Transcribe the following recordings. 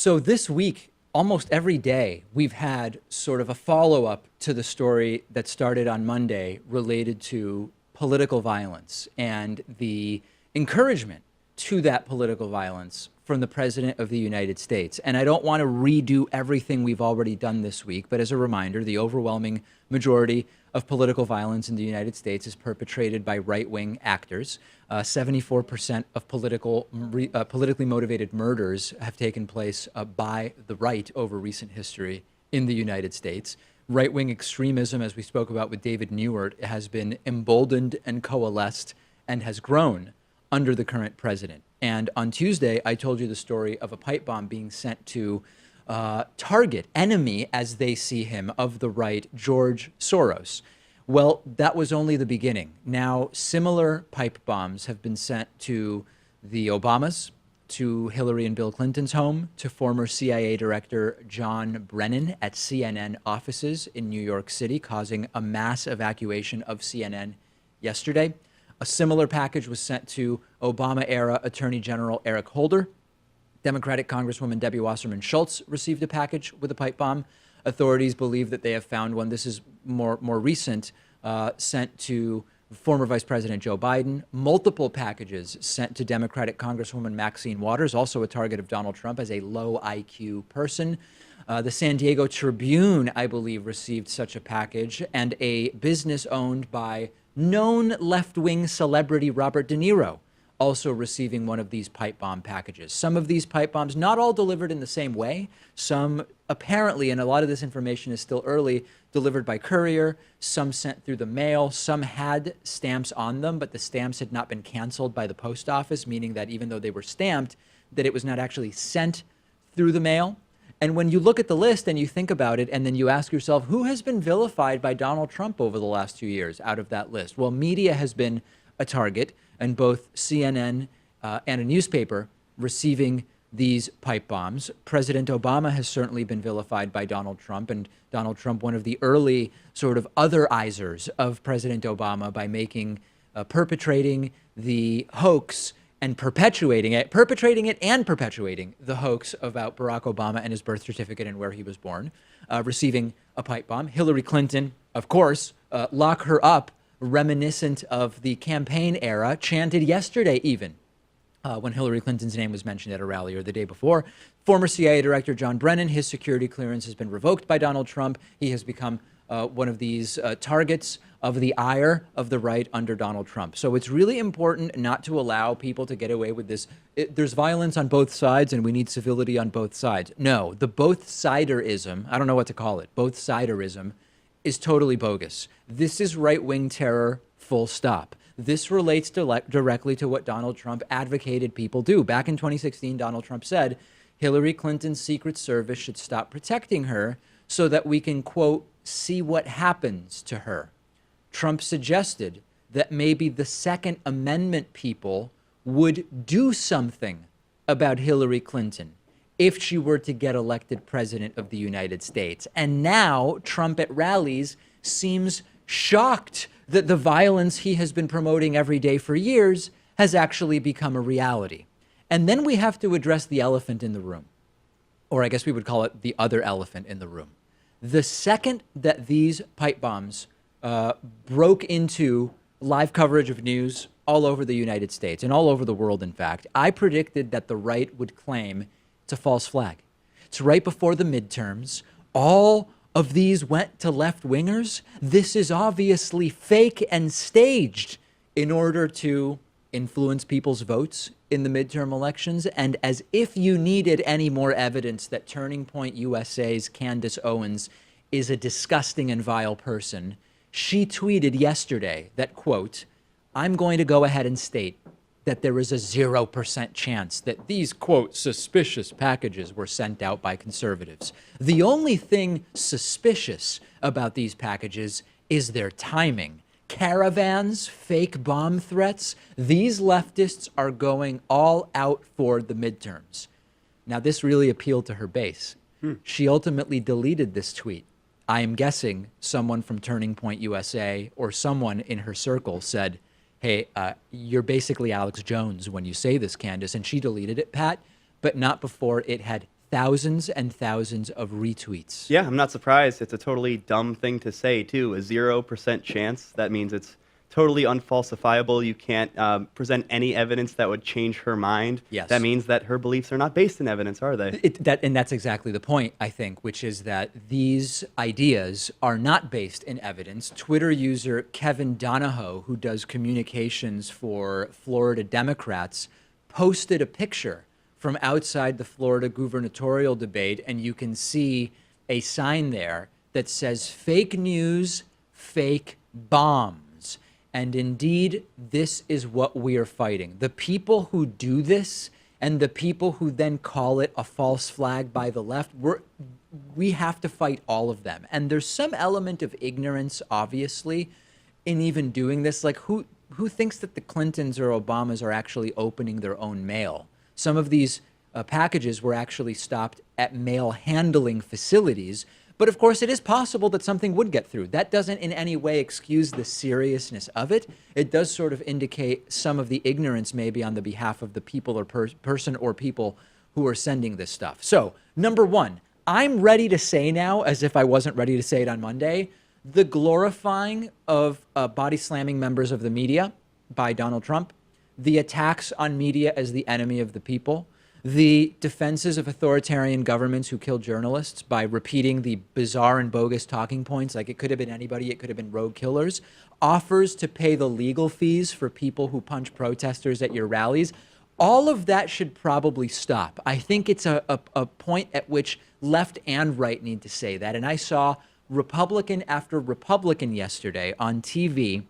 So this week, almost every day, we've had sort of a follow-up to the story that started on Monday related to political violence and the encouragement to that political violence from the President of the United States. And I don't want to redo everything we've already done this week, but as a reminder, the overwhelming majority of political violence in the United States is perpetrated by right-wing actors. 74% of politically motivated murders have taken place by the right over recent history in the United States. Right-wing extremism, as we spoke about with David Newert, has been emboldened and coalesced and has grown under the current president. And on Tuesday, I told you the story of a pipe bomb being sent to target, enemy as they see him, of the right, George Soros. Well, that was only the beginning. Now, similar pipe bombs have been sent to the Obamas, to Hillary and Bill Clinton's home, to former CIA Director John Brennan at CNN offices in New York City, causing a mass evacuation of CNN yesterday. A similar package was sent to Obama-era Attorney General Eric Holder. Democratic Congresswoman Debbie Wasserman-Schultz received a package with a pipe bomb. Authorities believe that they have found one. This is more recent, sent to former Vice President Joe Biden. Multiple packages sent to Democratic Congresswoman Maxine Waters, also a target of Donald Trump as a low IQ person. The San Diego Tribune, I believe, received such a package, and a business owned by known left-wing celebrity Robert DeNiro also receiving one of these pipe bomb packages. Some of these pipe bombs, not all delivered in the same way. Some apparently, and a lot of this information is still early, delivered by courier, some sent through the mail, some had stamps on them, but the stamps had not been canceled by the post office, meaning that even though they were stamped, that it was not actually sent through the mail. And when you look at the list and you think about it, and then you ask yourself, who has been vilified by Donald Trump over the last 2 years out of that list? Well, media has been a target, and both CNN and a newspaper receiving these pipe bombs. President Obama has certainly been vilified by Donald Trump, and Donald Trump, one of the early sort of otherizers of President Obama by perpetrating the hoax and perpetuating it and perpetuating the hoax about Barack Obama and his birth certificate and where he was born, receiving a pipe bomb. Hillary Clinton, of course, lock her up, reminiscent of the campaign era, chanted yesterday even when Hillary Clinton's name was mentioned at a rally, or the day before. Former CIA Director John Brennan, his security clearance has been revoked by Donald Trump. He has become one of these targets of the ire of the right under Donald Trump. So it's really important not to allow people to get away with this. There's violence on both sides, and we need civility on both sides. No, the both-siderism, I don't know what to call it, both-siderism, is totally bogus. This is right-wing terror, full stop. This relates directly to what Donald Trump advocated people do. Back in 2016, Donald Trump said Hillary Clinton's Secret Service should stop protecting her so that we can, quote, see what happens to her. Trump suggested that maybe the Second Amendment people would do something about Hillary Clinton if she were to get elected president of the United States. And now Trump at rallies seems shocked that the violence he has been promoting every day for years has actually become a reality. And then we have to address the elephant in the room, or I guess we would call it the other elephant in the room. The second that these pipe bombs broke into live coverage of news all over the United States and all over the world, in fact, I predicted that the right would claim it's a false flag. It's right before the midterms. All of these went to left-wingers. This is obviously fake and staged in order to influence people's votes in the midterm elections. And as if you needed any more evidence that Turning Point USA's Candace Owens is a disgusting and vile person, she tweeted yesterday that, quote, I'm going to go ahead and state that there is a 0% chance that these, quote, suspicious packages were sent out by conservatives. The only thing suspicious about these packages is their timing. Caravans, fake bomb threats, these leftists are going all out for the midterms. Now, this really appealed to her base. She ultimately deleted this tweet. I am guessing someone from Turning Point USA or someone in her circle said, hey, you're basically Alex Jones when you say this, Candace. And she deleted it, Pat, but not before it had thousands and thousands of retweets. Yeah, I'm not surprised. It's a totally dumb thing to say, too. A 0% chance. That means it's totally unfalsifiable. You can't present any evidence that would change her mind. Yes. That means that her beliefs are not based in evidence, are they? And that's exactly the point, I think, which is that these ideas are not based in evidence. Twitter user Kevin Donahoe, who does communications for Florida Democrats, posted a picture from outside the Florida gubernatorial debate, and you can see a sign there that says fake news, fake bombs. And indeed, this is what we are fighting. The people who do this and the people who then call it a false flag by the left, we have to fight all of them. And there's some element of ignorance, obviously, in even doing this. Like, who thinks that the Clintons or Obamas are actually opening their own mail? Some of these packages were actually stopped at mail handling facilities. But of course, it is possible that something would get through. That doesn't in any way excuse the seriousness of it. It does sort of indicate some of the ignorance maybe on the behalf of the people or person or people who are sending this stuff. So, number one, I'm ready to say now, as if I wasn't ready to say it on Monday, the glorifying of body slamming members of the media by Donald Trump, the attacks on media as the enemy of the people, the defenses of authoritarian governments who kill journalists by repeating the bizarre and bogus talking points, like it could have been anybody, it could have been rogue killers, offers to pay the legal fees for people who punch protesters at your rallies. All of that should probably stop. I think it's a point at which left and right need to say that. And I saw Republican after Republican yesterday on TV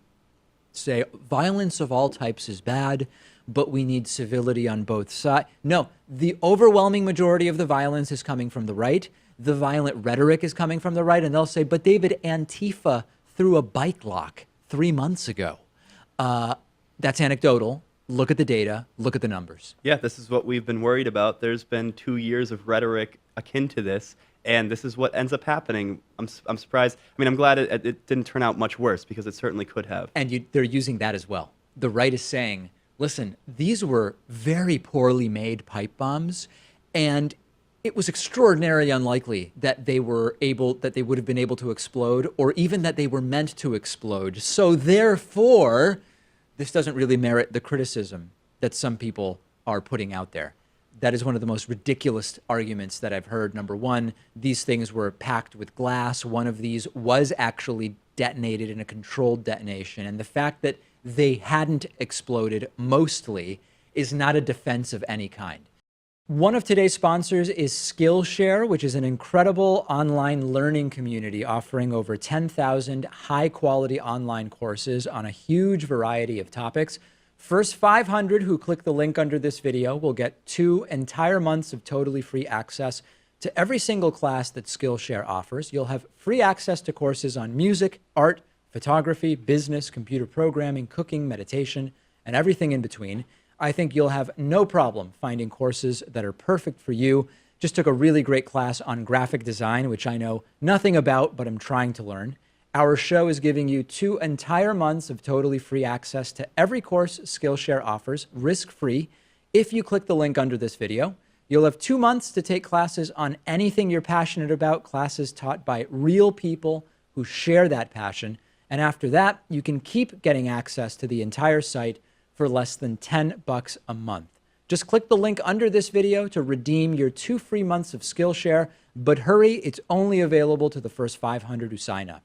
say violence of all types is bad, but we need civility on both sides. No, the overwhelming majority of the violence is coming from the right. The violent rhetoric is coming from the right. And they'll say, but David, Antifa threw a bike lock 3 months ago. That's anecdotal. Look at the data. Look at the numbers. Yeah, this is what we've been worried about. There's been 2 years of rhetoric akin to this, and this is what ends up happening. I'm surprised. I mean, I'm glad it didn't turn out much worse, because it certainly could have. And they're using that as well. The right is saying, listen, these were very poorly made pipe bombs, and it was extraordinarily unlikely that they would have been able to explode, or even that they were meant to explode. So therefore, this doesn't really merit the criticism that some people are putting out there. That is one of the most ridiculous arguments that I've heard. Number one, these things were packed with glass. One of these was actually detonated in a controlled detonation. And the fact that they hadn't exploded mostly is not a defense of any kind. One of today's sponsors is Skillshare, which is an incredible online learning community offering over 10,000 high-quality online courses on a huge variety of topics. First 500 who click the link under this video will get 2 entire months of totally free access to every single class that Skillshare offers. You'll have free access to courses on music, art, photography, business, computer programming, cooking, meditation, and everything in between. I think you'll have no problem finding courses that are perfect for you. Just took a really great class on graphic design, which I know nothing about, but I'm trying to learn. Our show is giving you 2 entire months of totally free access to every course Skillshare offers, risk-free. If you click the link under this video, you'll have 2 months to take classes on anything you're passionate about, classes taught by real people who share that passion. And after that, you can keep getting access to the entire site for less than $10 a month. Just click the link under this video to redeem your 2 free months of Skillshare, but hurry, it's only available to the first 500 who sign up.